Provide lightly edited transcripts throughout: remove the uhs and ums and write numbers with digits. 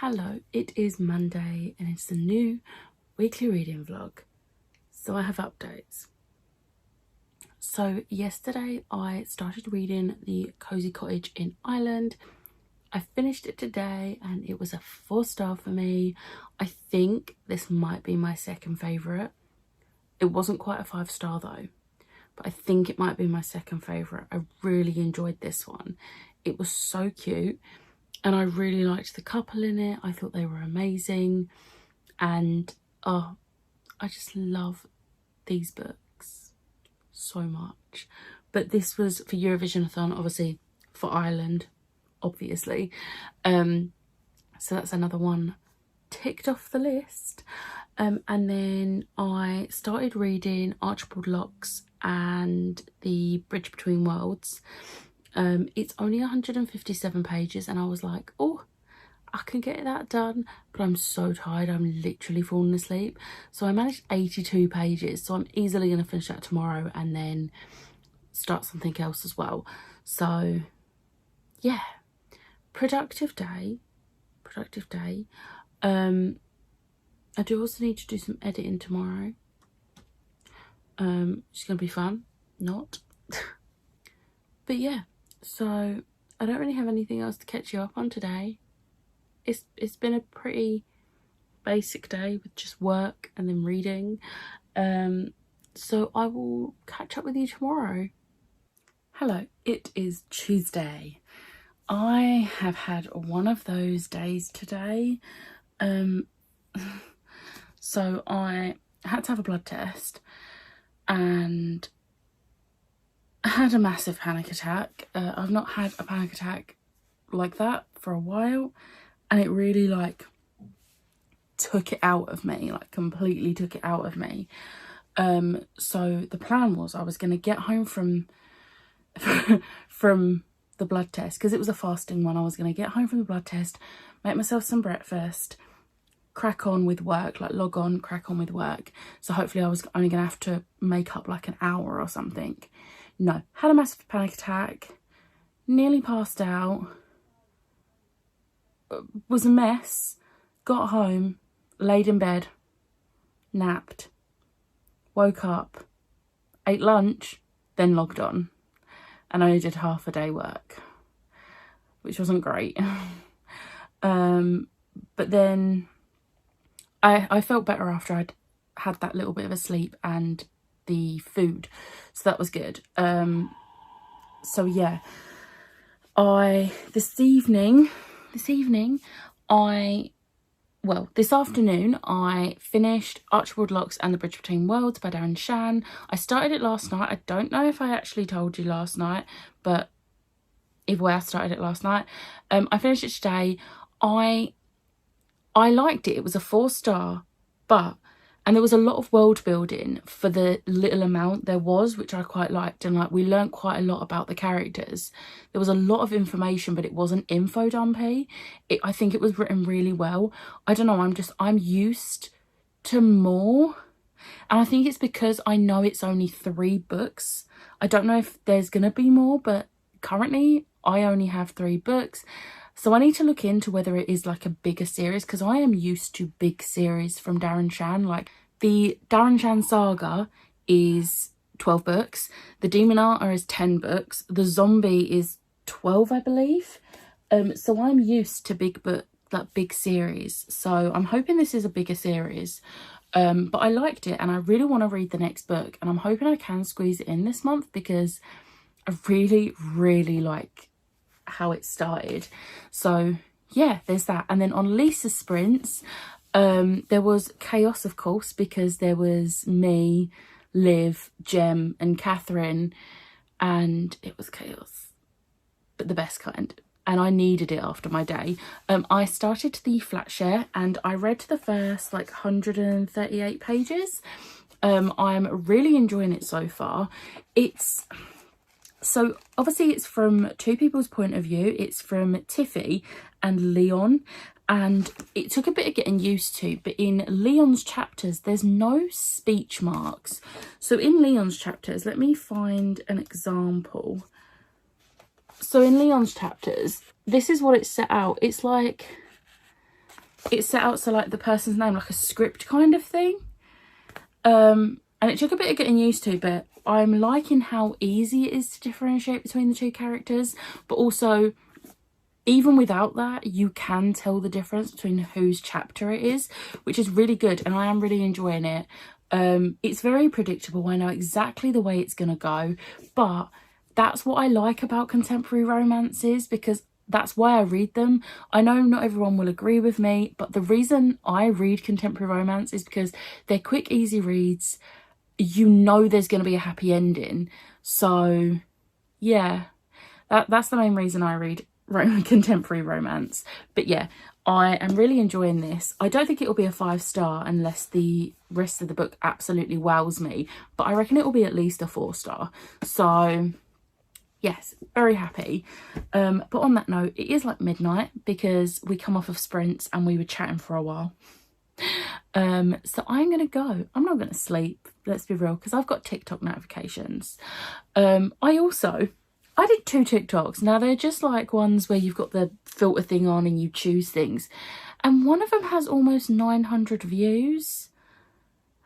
Hello, it is Monday and it's a new weekly reading vlog. So I have updates. So yesterday I started reading the Cozy Cottage in Ireland. I finished it today and it was a 4-star for me. I think this might be my second favourite. It wasn't quite a 5-star though, but I think it might be my second favourite. I really enjoyed this one. It was so cute. And I really liked the couple in it. I thought they were amazing. And I just love these books so much. But this was for Readathon, obviously for Ireland, obviously. So that's another one ticked off the list. And then I started reading Archward and The Bridge Between Worlds. It's only 157 pages and I was like, oh, I can get that done, but I'm so tired, I'm literally falling asleep. So I managed 82 pages, so I'm easily going to finish that tomorrow and then start something else as well. So yeah, productive day. I do also need to do some editing tomorrow. It's going to be fun, not. But yeah. So I don't really have anything else to catch you up on today. It's been a pretty basic day with just work and then reading. So I will catch up with you tomorrow. Hello, it is Tuesday. I have had one of those days today. So I had to have a blood test and I had a massive panic attack. I've not had a panic attack like that for a while, and it really took it out of me, completely took it out of me. So the plan was I was going to get home from the blood test, because it was a fasting one. I was going to get home from the blood test, make myself some breakfast, crack on with work, log on, crack on with work. So hopefully I was only going to have to make up an hour or something. No, had a massive panic attack, nearly passed out, was a mess, got home, laid in bed, napped, woke up, ate lunch, then logged on, and I only did half a day work, which wasn't great. But then I felt better after I'd had that little bit of a sleep and the food, so that was good. So yeah, this afternoon I finished Archward and The Bridge Between Worlds by Darren and Shan. I started it last night. I don't know if I actually told you last night, but either way I started it last night. I finished it today. I liked it. It was a 4-star, and there was a lot of world building for the little amount there was, which I quite liked. And we learnt quite a lot about the characters. There was a lot of information, but it wasn't info dumpy. I think it was written really well. I don't know, I'm used to more. And I think it's because I know it's only 3 books. I don't know if there's going to be more, but currently I only have 3 books. So I need to look into whether it is a bigger series, because I am used to big series from Darren Shan. The Darren Shan saga is 12 books. The Demonata is 10 books. The Zombie is 12, I believe. So I'm used to big series. So I'm hoping this is a bigger series. But I liked it and I really want to read the next book. And I'm hoping I can squeeze it in this month, because I really, really like how it started. So yeah, there's that. And then on Lisa's sprints, there was chaos, of course, because there was me, Liv, Jem and Catherine, and it was chaos, but the best kind, and I needed it after my day. I started the flat share and I read the first 138 pages. I'm really enjoying it so far. So obviously it's from 2 people's point of view. It's from Tiffy and Leon, and it took a bit of getting used to, but in Leon's chapters there's no speech marks. So in Leon's chapters, let me find an example. So in Leon's chapters, this is what it's set out. It's it's set out so like the person's name, like a script kind of thing. And it took a bit of getting used to, but I'm liking how easy it is to differentiate between the two characters. But also, even without that, you can tell the difference between whose chapter it is, which is really good, and I am really enjoying it. It's very predictable. I know exactly the way it's going to go, but that's what I like about contemporary romances, because that's why I read them. I know not everyone will agree with me, but the reason I read contemporary romance is because they're quick, easy reads. You know there's going to be a happy ending. So, yeah, that's the main reason I read contemporary romance. But yeah, I am really enjoying this. I don't think it'll be a 5-star unless the rest of the book absolutely wows me, but I reckon it will be at least a 4-star. So yes, very happy. But on that note, it is like midnight because we come off of sprints and we were chatting for a while. So I'm gonna go. I'm not gonna sleep, let's be real, because I've got TikTok notifications. I did 2 TikToks. Now they're just like ones where you've got the filter thing on and you choose things, and one of them has almost 900 views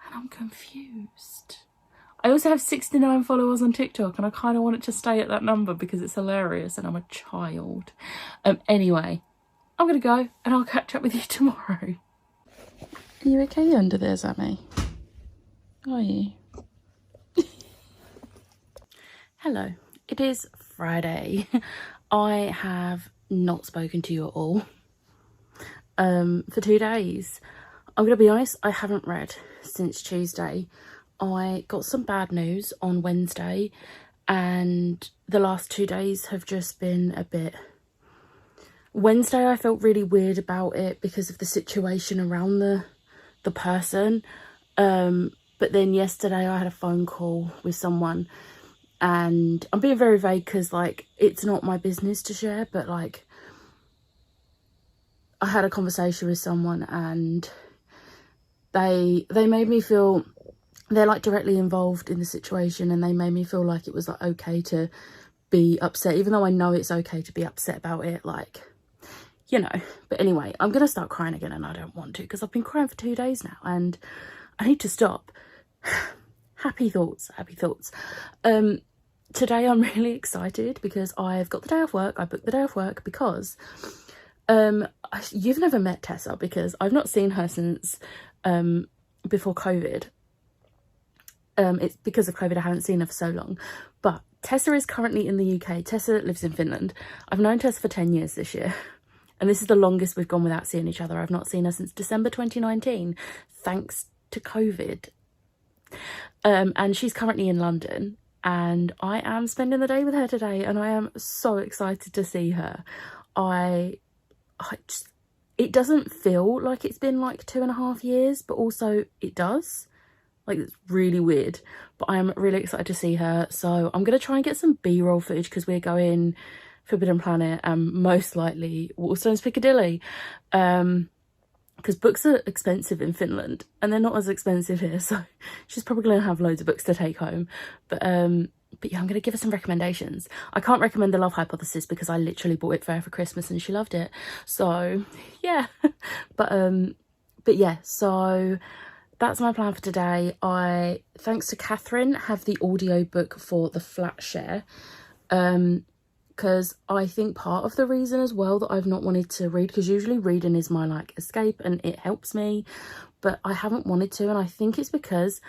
and I'm confused. I also have 69 followers on TikTok and I kind of want it to stay at that number because it's hilarious and I'm a child. Anyway, I'm gonna go and I'll catch up with you tomorrow. Are you okay under there, Sammy? Are you? Hello, it is Friday. I have not spoken to you at all for 2 days. I'm gonna be honest, I haven't read since Tuesday. I got some bad news on Wednesday and the last 2 days have just been a bit... Wednesday I felt really weird about it because of the situation around the person, but then yesterday I had a phone call with someone, and I'm being very vague because like it's not my business to share, but like I had a conversation with someone and they made me feel they're like directly involved in the situation, and they made me feel like it was like okay to be upset, even though I know it's okay to be upset about it, like, you know. But anyway, I'm gonna start crying again and I don't want to because I've been crying for 2 days now and I need to stop. Happy thoughts. Today I'm really excited because I've got the day off work. I booked the day off work because you've never met Tessa because I've not seen her since before COVID. It's because of COVID I haven't seen her for so long, but Tessa is currently in the UK. Tessa lives in Finland. I've known Tessa for 10 years this year. And this is the longest we've gone without seeing each other. I've not seen her since December 2019, thanks to COVID. And she's currently in London, and I am spending the day with her today, and I am so excited to see her. It doesn't feel like it's been like 2.5 years, but also it does. Like, it's really weird, but I am really excited to see her. So I'm going to try and get some B-roll footage because we're going Forbidden Planet and most likely Waterstones Piccadilly, because books are expensive in Finland and they're not as expensive here, so she's probably going to have loads of books to take home. But yeah, I'm going to give her some recommendations. I can't recommend The Love Hypothesis because I literally bought it for her for Christmas and she loved it, so yeah. but yeah, so that's my plan for today. I, thanks to Catherine, have the audiobook for The Flat Share, because I think part of the reason as well that I've not wanted to read, because usually reading is my like escape and it helps me, but I haven't wanted to, and I think it's because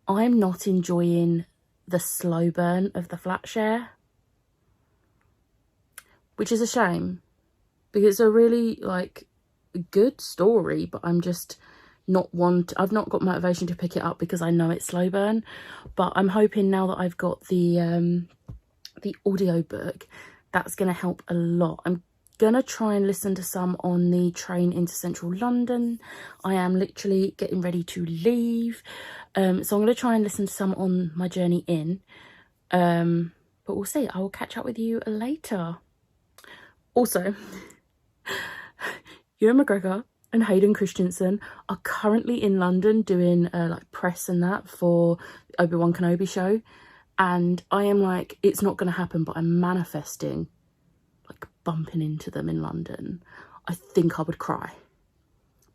I'm not enjoying the slow burn of The Flat Share, which is a shame because it's a really like good story, but I'm just I've not got motivation to pick it up because I know it's slow burn. But I'm hoping now that I've got the audiobook, that's going to help a lot. I'm going to try and listen to some on the train into central London. I am literally getting ready to leave. So I'm going to try and listen to some on my journey in. But we'll see. I will catch up with you later. Also, Ewan McGregor and Hayden Christensen are currently in London doing like press and that for the Obi-Wan Kenobi show. And I am like, it's not going to happen, but I'm manifesting like bumping into them in London. I think I would cry.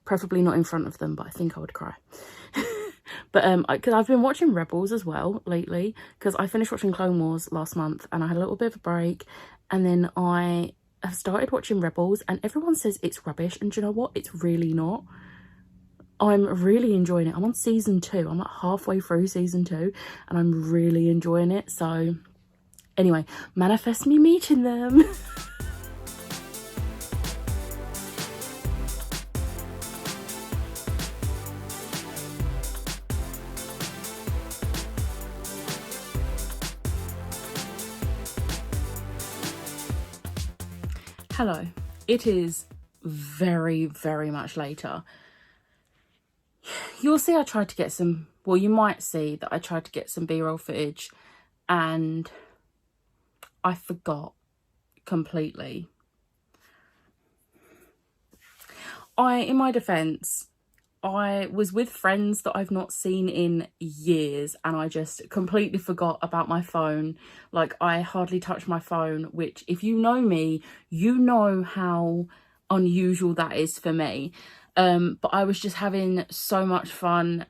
preferably not in front of them, but I think I would cry. But because I've been watching Rebels as well lately, because I finished watching Clone Wars last month and I had a little bit of a break, and then I have started watching Rebels, and everyone says it's rubbish, and do you know what, it's really not. I'm really enjoying it. I'm on season 2. I'm like halfway through season 2 and I'm really enjoying it. So anyway, manifest me meeting them. Hello, it is very, very much later. You'll see I tried to get some, well, you might see that I tried to get some B-roll footage and I forgot completely. In my defense, I was with friends that I've not seen in years and I just completely forgot about my phone. Like, I hardly touch my phone, which if you know me, you know how unusual that is for me. But I was just having so much fun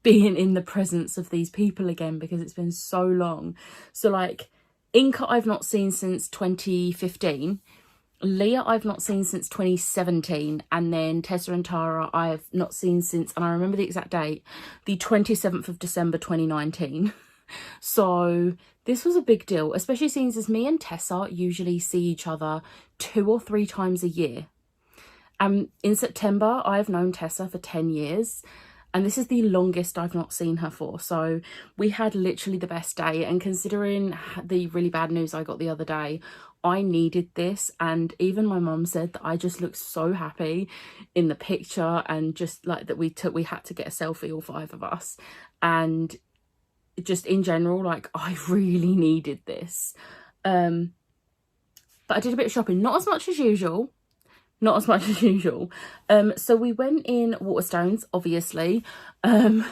being in the presence of these people again because it's been so long. So like, Inca I've not seen since 2015. Leah I've not seen since 2017, and then Tessa and Tara I've not seen since, and I remember the exact date, the 27th of December 2019. So this was a big deal, especially seeing as me and Tessa usually see each other 2 or 3 times a year. In September I've known Tessa for 10 years, and this is the longest I've not seen her for. So we had literally the best day, and considering the really bad news I got the other day, I needed this. And even my mum said that I just looked so happy in the picture, and just like that we had to get a selfie, all 5 of us, and just in general, like, I really needed this. But I did a bit of shopping, not as much as usual. So we went in Waterstones, obviously. I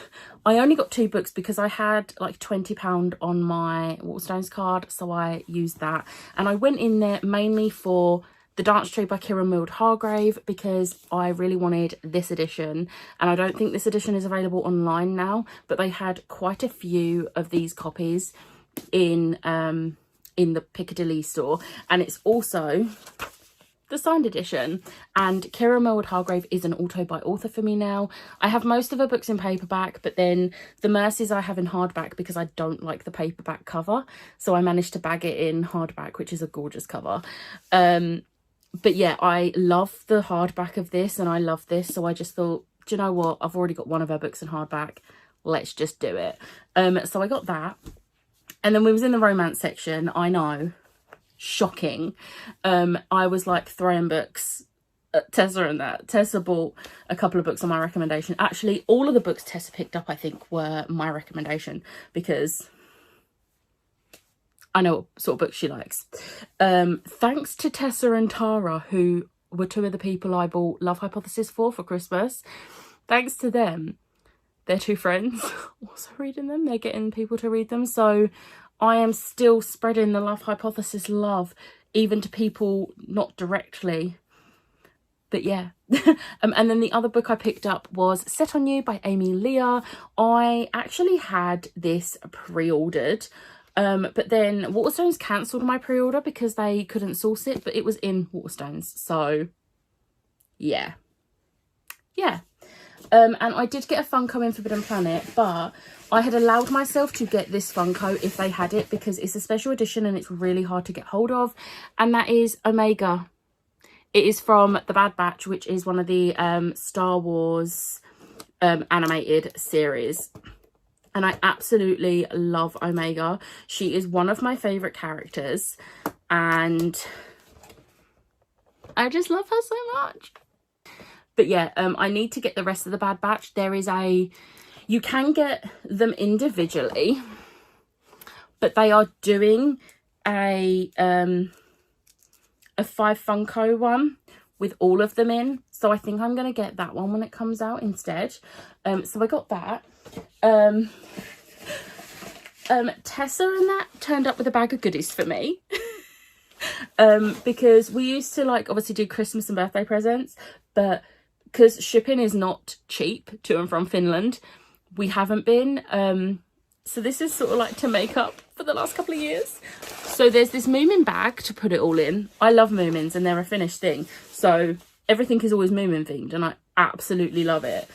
only got 2 books because I had like £20 on my Waterstones card, so I used that. And I went in there mainly for The Dance Tree by Kieran Hargrave because I really wanted this edition, and I don't think this edition is available online now, but they had quite a few of these copies in the Piccadilly store, and it's also the signed edition. And Kieran Hargrave is an auto by author for me now. I have most of her books in paperback, but then The Mercies I have in hardback because I don't like the paperback cover, so I managed to bag it in hardback, which is a gorgeous cover. But yeah, I love the hardback of this, and I love this, so I just thought, do you know what, I've already got one of her books in hardback, let's just do it. So I got that, and then we was in the romance section. I know, shocking. I was like throwing books at Tessa and that. Tessa bought a couple of books on my recommendation. Actually, all of the books Tessa picked up, I think, were my recommendation because I know what sort of books she likes. Thanks to Tessa and Tara, who were 2 of the people I bought Love Hypothesis for Christmas. Thanks to them, their 2 friends also reading them. They're getting people to read them. So I am still spreading the Love Hypothesis love, even to people not directly. But yeah. And then the other book I picked up was Set on You by Amy Leah. I actually had this pre-ordered, but then Waterstones cancelled my pre-order because they couldn't source it, but it was in Waterstones. So yeah. And I did get a Funko in Forbidden Planet, but I had allowed myself to get this Funko if they had it because it's a special edition and it's really hard to get hold of, and that is Omega. It is from The Bad Batch, which is one of the Star Wars animated series, and I absolutely love Omega. She is one of my favourite characters and I just love her so much. But yeah, I need to get the rest of the Bad Batch. There is you can get them individually, but they are doing a 5 Funko one with all of them in. So I think I'm going to get that one when it comes out instead. So I got that. Tessa and that turned up with a bag of goodies for me. Because we used to, like, obviously do Christmas and birthday presents, but because shipping is not cheap to and from Finland. We haven't been. So this is sort of like to make up for the last couple of years. So there's this Moomin bag to put it all in. I love Moomins and they're a Finnish thing. So everything is always Moomin themed and I absolutely love it.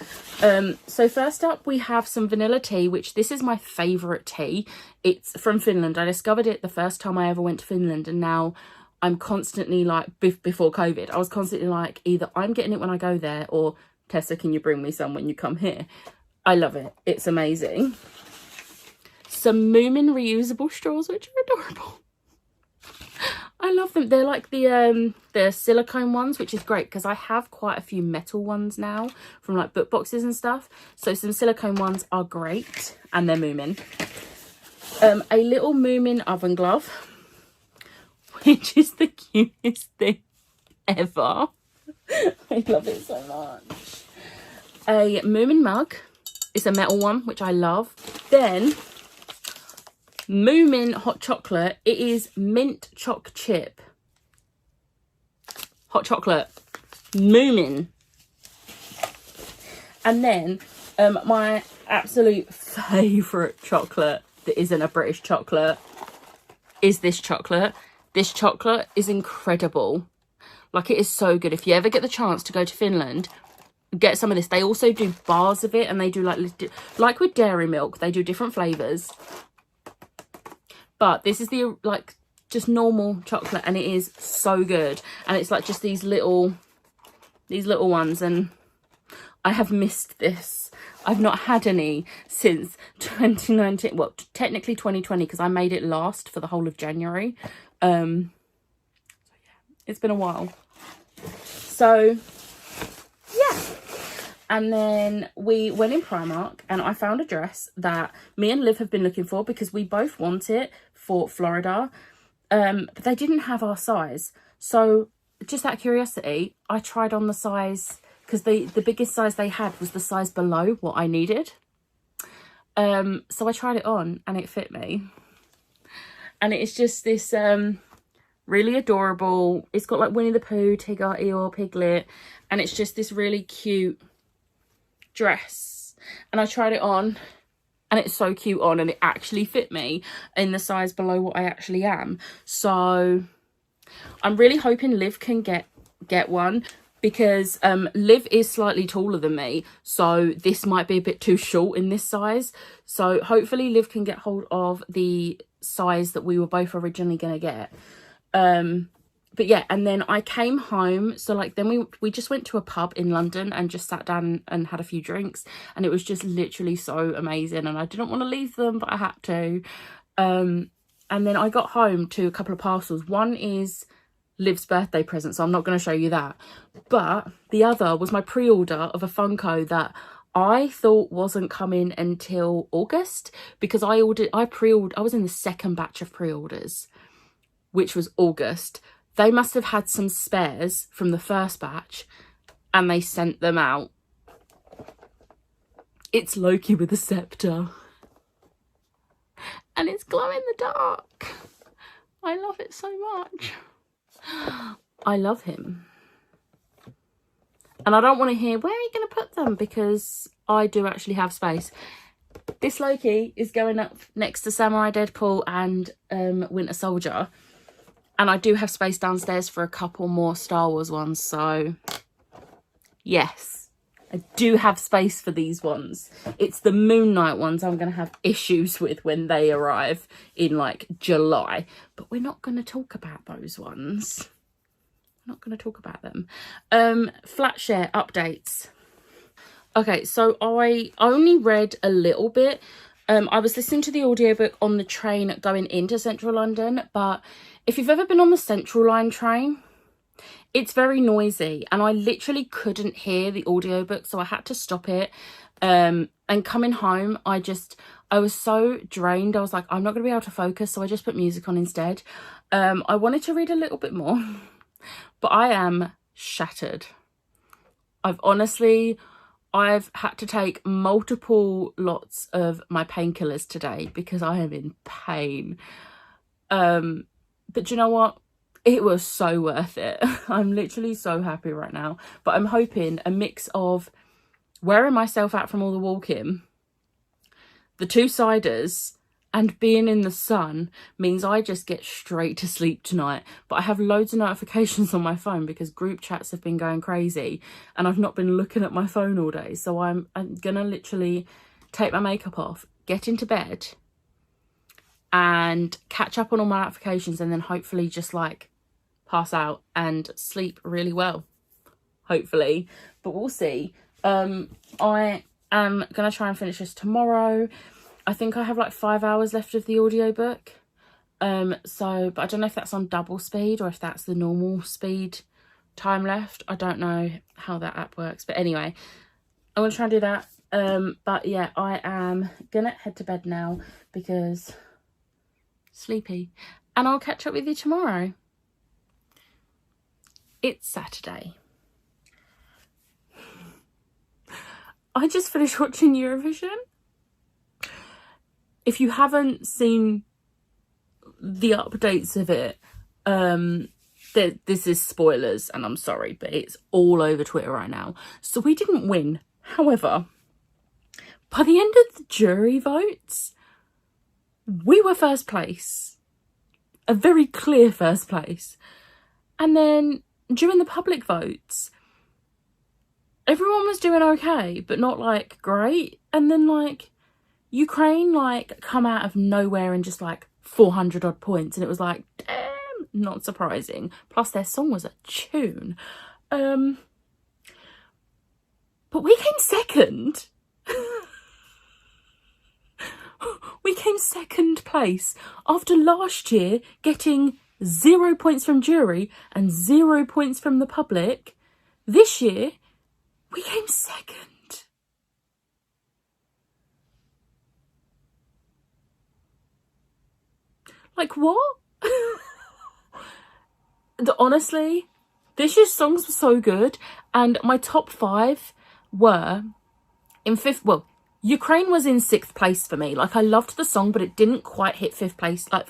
So first up we have some vanilla tea, which this is my favourite tea. It's from Finland. I discovered it the first time I ever went to Finland, and now I'm constantly like, before COVID, I was constantly like, either I'm getting it when I go there or Tessa, can you bring me some when you come here? I love it. It's amazing. Some Moomin reusable straws, which are adorable. I love them. They're like the silicone ones, which is great because I have quite a few metal ones now from like book boxes and stuff. So some silicone ones are great, and they're Moomin. A little Moomin oven glove, which is the cutest thing ever. I love it so much. A Moomin mug. It's a metal one, which I love. Then Moomin hot chocolate. It is mint choc chip hot chocolate. Moomin. And then my absolute favourite chocolate that isn't a British chocolate is this chocolate. This chocolate is incredible. Like, it is so good. If you ever get the chance to go to Finland, get some of this. They also do bars of it, and they do like with dairy milk, they do different flavours. But this is the like just normal chocolate, and it is so good. And it's like just these little ones, and I have missed this. I've not had any since 2019. Well, technically 2020, because I made it last for the whole of January. So yeah, it's been a while. So yeah. And then we went in Primark, and I found a dress that me and Liv have been looking for because we both want it for Florida. But they didn't have our size. So just out of curiosity, I tried on the size, because the biggest size they had was the size below what I needed. So I tried it on and it fit me. And it's just this really adorable, it's got like Winnie the Pooh, Tigger, Eeyore, Piglet, and it's just this really cute dress. And I tried it on, and it's so cute on, and it actually fit me in the size below what I actually am. So I'm really hoping Liv can get one, because Liv is slightly taller than me, so this might be a bit too short in this size. So hopefully Liv can get hold of the size that we were both originally going to get. But yeah, and then I came home, so like then we just went to a pub in London and just sat down and had a few drinks, and it was just literally so amazing, and I didn't want to leave them, but I had to. And then I got home to a couple of parcels. One is Liv's birthday present, so I'm not going to show you that, but the other was my pre-order of a Funko that I thought wasn't coming until August, because I was in the second batch of pre-orders, which was August. They must have had some spares from the first batch and they sent them out. It's Loki with a scepter. And it's glow in the dark. I love it so much. I love him. And I don't want to hear, where are you going to put them? Because I do actually have space. This Loki is going up next to Samurai Deadpool and Winter Soldier. And I do have space downstairs for a couple more Star Wars ones. So, yes, I do have space for these ones. It's the Moon Knight ones I'm going to have issues with when they arrive in, like, July. But we're not going to talk about those ones. We're not going to talk about them. Flatshare updates. Okay, so I only read a little bit. I was listening to the audiobook on the train going into central London, but if you've ever been on the Central Line train, it's very noisy, and I literally couldn't hear the audiobook, so I had to stop it. And coming home, I was so drained. I was like, I'm not going to be able to focus, so I just put music on instead. I wanted to read a little bit more, but I am shattered. I've had to take multiple lots of my painkillers today because I am in pain. But you know what? it was so worth it. I'm literally so happy right now. But I'm hoping a mix of wearing myself out from all the walking, the 2 ciders, and being in the sun means I just get straight to sleep tonight. But I have loads of notifications on my phone because group chats have been going crazy and I've not been looking at my phone all day. So I'm gonna literally take my makeup off, get into bed and catch up on all my notifications, and then hopefully just like pass out and sleep really well, hopefully. But we'll see. I am gonna try and finish this tomorrow. I think I have like 5 hours left of the audiobook. So, but I don't know if that's on double speed or if that's the normal speed time left. I don't know how that app works. But anyway, I'm going to try and do that. But yeah, I am going to head to bed now because sleepy. And I'll catch up with you tomorrow. It's Saturday. I just finished watching Eurovision. If you haven't seen the updates of it, this is spoilers, and I'm sorry, but it's all over Twitter right now. So we didn't win. However, by the end of the jury votes, we were first place. A very clear first place. And then during the public votes, everyone was doing okay, but not like great. And then like Ukraine like come out of nowhere and just like 400 odd points, and it was like, damn, not surprising. Plus their song was a tune. But we came second. We came second place after last year getting 0 points from jury and 0 points from the public. This year we came second. Like, what? Honestly, this year's songs were so good. And my top 5 were in 5th. Well, Ukraine was in 6th place for me. Like, I loved the song, but it didn't quite hit 5th place, like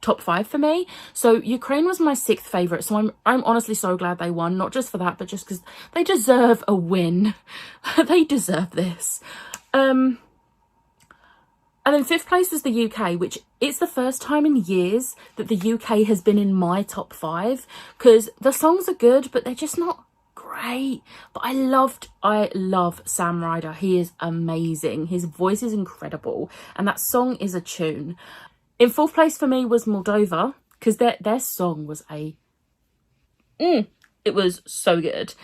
top 5 for me. So Ukraine was my 6th favourite. So I'm honestly so glad they won. Not just for that, but just because they deserve a win. They deserve this. And then 5th place was the UK, which it's the first time in years that the UK has been in my top 5, because the songs are good, but they're just not great. But I love Sam Ryder. He is amazing. His voice is incredible. And that song is a tune. In 4th place for me was Moldova, because their song was it was so good.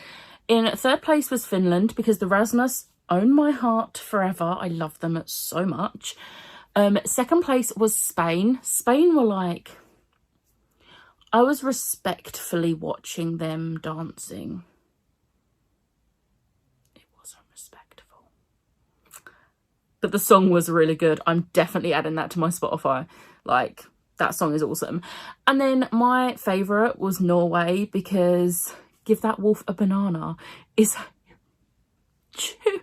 In 3rd place was Finland, because the Rasmus own my heart forever. I love them so much. 2nd place was Spain. Spain were like, I was respectfully watching them dancing. It wasn't respectful. But the song was really good. I'm definitely adding that to my Spotify. Like, that song is awesome. And then my favourite was Norway, because Give That Wolf a Banana is tune.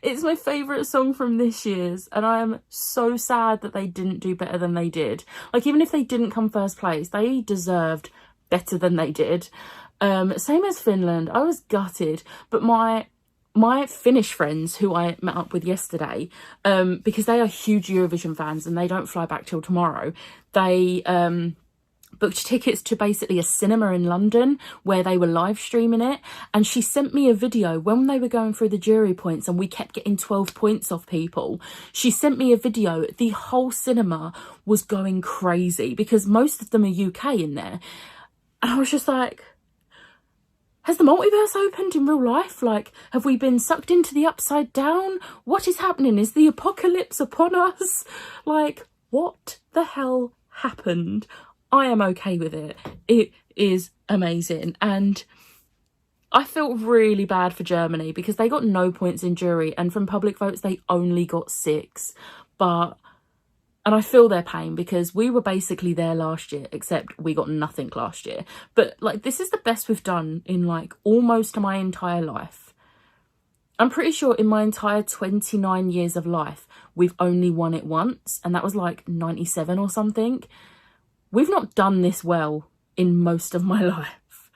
It's my favourite song from this year's, and I am so sad that they didn't do better than they did. Like, even if they didn't come first place, they deserved better than they did. Same as Finland. I was gutted, but my Finnish friends, who I met up with yesterday, because they are huge Eurovision fans and they don't fly back till tomorrow, they booked tickets to basically a cinema in London where they were live streaming it. And she sent me a video when they were going through the jury points and we kept getting 12 points off people. She sent me a video. The whole cinema was going crazy because most of them are UK in there. And I was just like, has the multiverse opened in real life? Like, have we been sucked into the upside down? What is happening? Is the apocalypse upon us? Like, what the hell happened? I am okay with it. It is amazing. And I felt really bad for Germany because they got no points in jury, and from public votes they only got 6. And I feel their pain because we were basically there last year, except we got nothing last year. But like, this is the best we've done in like almost my entire life. I'm pretty sure in my entire 29 years of life, we've only won it once, and that was like 97 or something. We've not done this well in most of my life.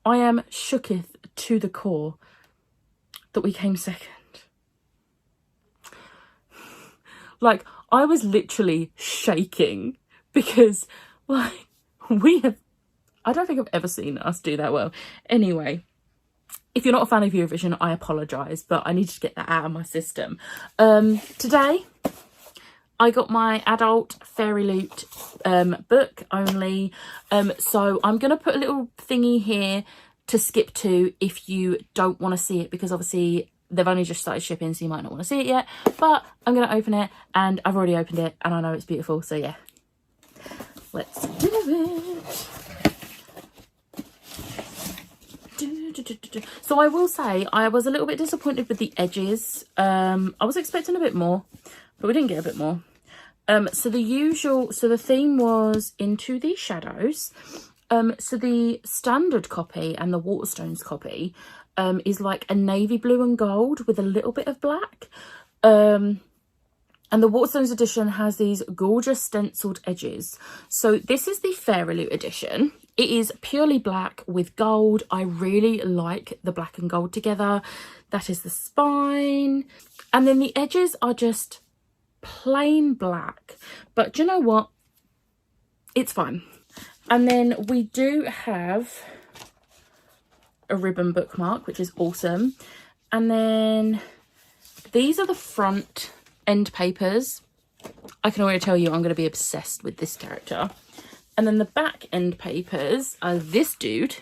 I am shooketh to the core that we came second. Like, I was literally shaking because, like, I don't think I've ever seen us do that well. Anyway, if you're not a fan of Eurovision, I apologise, but I need to get that out of my system. Today, I got my adult Fairy Loot book only. So I'm going to put a little thingy here to skip to if you don't want to see it, because obviously they've only just started shipping, so you might not want to see it yet. But I'm going to open it, and I've already opened it, and I know it's beautiful. So yeah, let's do it. So I will say I was a little bit disappointed with the edges. I was expecting a bit more, but we didn't get a bit more. So the theme was Into the Shadows. So the standard copy and the Waterstones copy is like a navy blue and gold with a little bit of black. And the Waterstones edition has these gorgeous stenciled edges. So this is the Fairy Loot edition. It is purely black with gold. I really like the black and gold together. That is the spine. And then the edges are just plain black. But do you know what? It's fine. And then we do have a ribbon bookmark, which is awesome. And then these are the front end papers. I can already tell you I'm going to be obsessed with this character. And then the back end papers are this dude.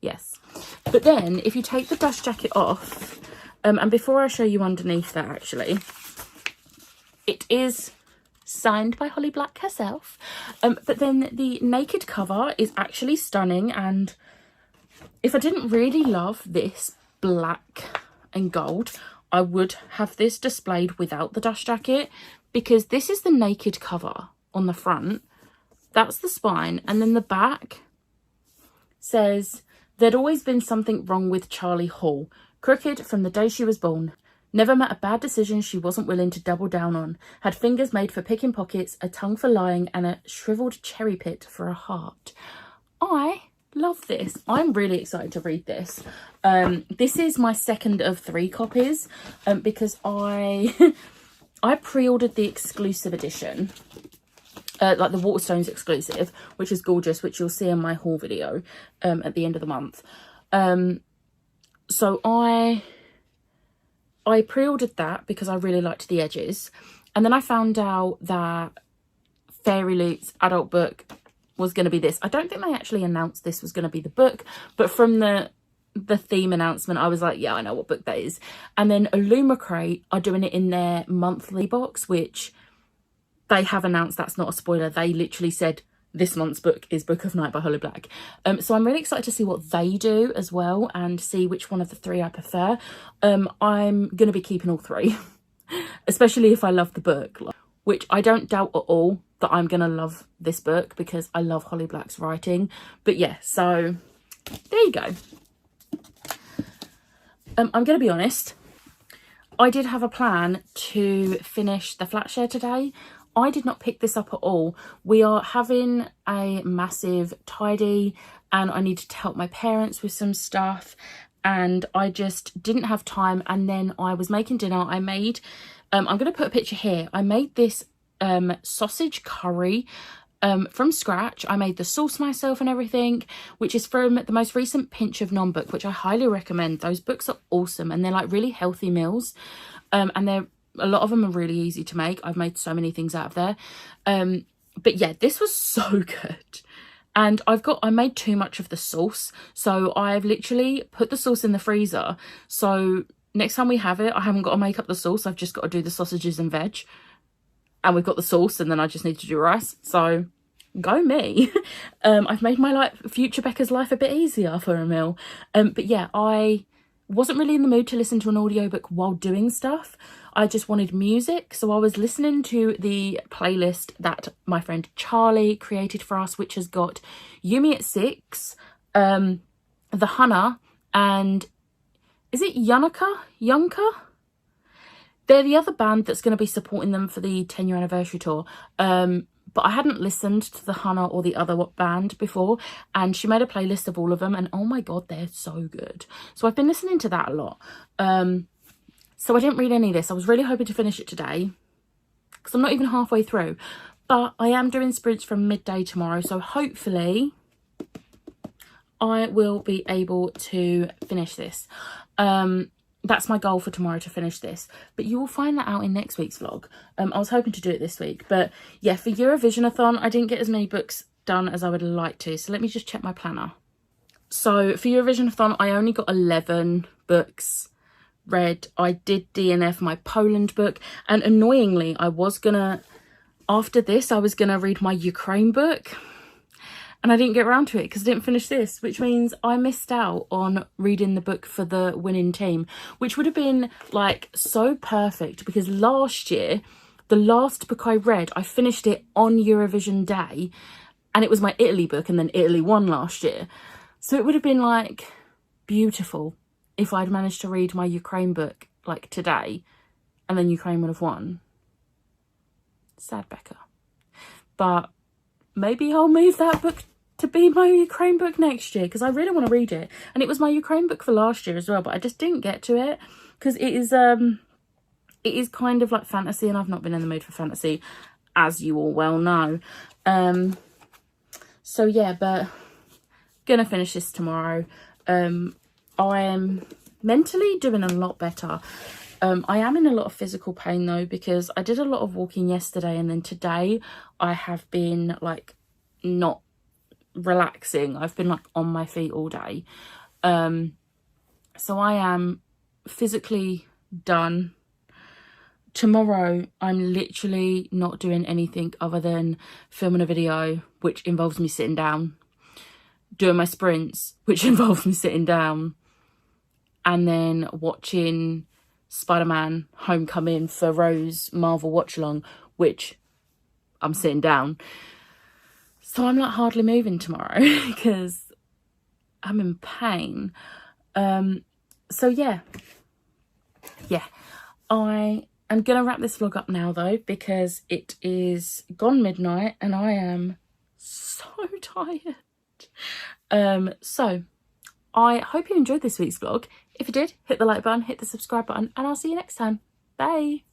Yes. But then if you take the dust jacket off, and before I show you underneath that, actually, it is signed by Holly Black herself. But then the naked cover is actually stunning. And if I didn't really love this black and gold, I would have this displayed without the dust jacket, because this is the naked cover on the front. That's the spine. And then the back says, "There'd always been something wrong with Charlie Hall. Crooked from the day she was born. Never met a bad decision she wasn't willing to double down on. Had fingers made for picking pockets, a tongue for lying, and a shriveled cherry pit for a heart." I love this. I'm really excited to read this. This is my second of 3 copies, because I pre-ordered the exclusive edition, like the Waterstones exclusive, which is gorgeous, which you'll see in my haul video at the end of the month. So I pre-ordered that because I really liked the edges. And then I found out that Fairy Loot's adult book was going to be this. I don't think they actually announced this was going to be the book, but from the theme announcement, I was like, yeah, I know what book that is. And then Illumicrate are doing it in their monthly box, which they have announced. That's not a spoiler. They literally said this month's book is Book of Night by Holly Black. So I'm really excited to see what they do as well, and see which one of the 3 I prefer. I'm going to be keeping all 3, especially if I love the book, which I don't doubt at all that I'm going to love this book because I love Holly Black's writing. But yeah, so there you go. I'm going to be honest. I did have a plan to finish the flat share today. I did not pick this up at all. We are having a massive tidy and I needed to help my parents with some stuff, and I just didn't have time. And then I was making dinner. I made, I'm going to put a picture here. I made this sausage curry from scratch. I made the sauce myself and everything, which is from the most recent Pinch of Non book, which I highly recommend. Those books are awesome and they're like really healthy meals, and a lot of them are really easy to make. I've made so many things out of there. But yeah, this was so good. And I made too much of the sauce, so I've literally put the sauce in the freezer. So next time we have it, I haven't got to make up the sauce. I've just got to do the sausages and veg, and we've got the sauce, and then I just need to do rice. So go me. I've made my future Becca's life a bit easier for a meal. But yeah, I wasn't really in the mood to listen to an audiobook while doing stuff. I just wanted music, so I was listening to the playlist that my friend Charlie created for us, which has got Yumi at 6, The Hunter, and is it Yunka? They're the other band that's going to be supporting them for the 10-year anniversary tour. But I hadn't listened to the Hannah or the other band before, and she made a playlist of all of them, and oh my god, they're so good. So I've been listening to that a lot. So I didn't read any of this. I was really hoping to finish it today, because I'm not even halfway through. But I am doing sprints from midday tomorrow, so hopefully I will be able to finish this. That's my goal for tomorrow, to finish this. But you will find that out in next week's vlog. I was hoping to do it this week. But yeah, for Eurovisionathon, I didn't get as many books done as I would like to. So let me just check my planner. So for Eurovisionathon, I only got 11 books read. I did DNF my Poland book. And annoyingly, after this, I was going to read my Ukraine book. And I didn't get around to it because I didn't finish this, which means I missed out on reading the book for the winning team, which would have been like so perfect, because last year, the last book I read, I finished it on Eurovision Day, and it was my Italy book, and then Italy won last year. So it would have been like beautiful if I'd managed to read my Ukraine book like today, and then Ukraine would have won. Sad Becca. But maybe I'll move that book to be my Ukraine book next year, because I really want to read it. And it was my Ukraine book for last year as well, but I just didn't get to it because it is kind of like fantasy, and I've not been in the mood for fantasy, as you all well know. So yeah, but gonna finish this tomorrow. I am mentally doing a lot better. I am in a lot of physical pain though, because I did a lot of walking yesterday, and then today I have been like not relaxing. I've been like on my feet all day. So I am physically done. Tomorrow I'm literally not doing anything other than filming a video, which involves me sitting down, doing my sprints, which involves me sitting down, and then watching Spider-Man Homecoming for Rose Marvel watch along, which I'm sitting down. So I'm like hardly moving tomorrow because I'm in pain. So yeah, I am gonna wrap this vlog up now though, because it is gone midnight and I am so tired. So I hope you enjoyed this week's vlog. If you did, hit the like button, hit the subscribe button, and I'll see you next time. Bye.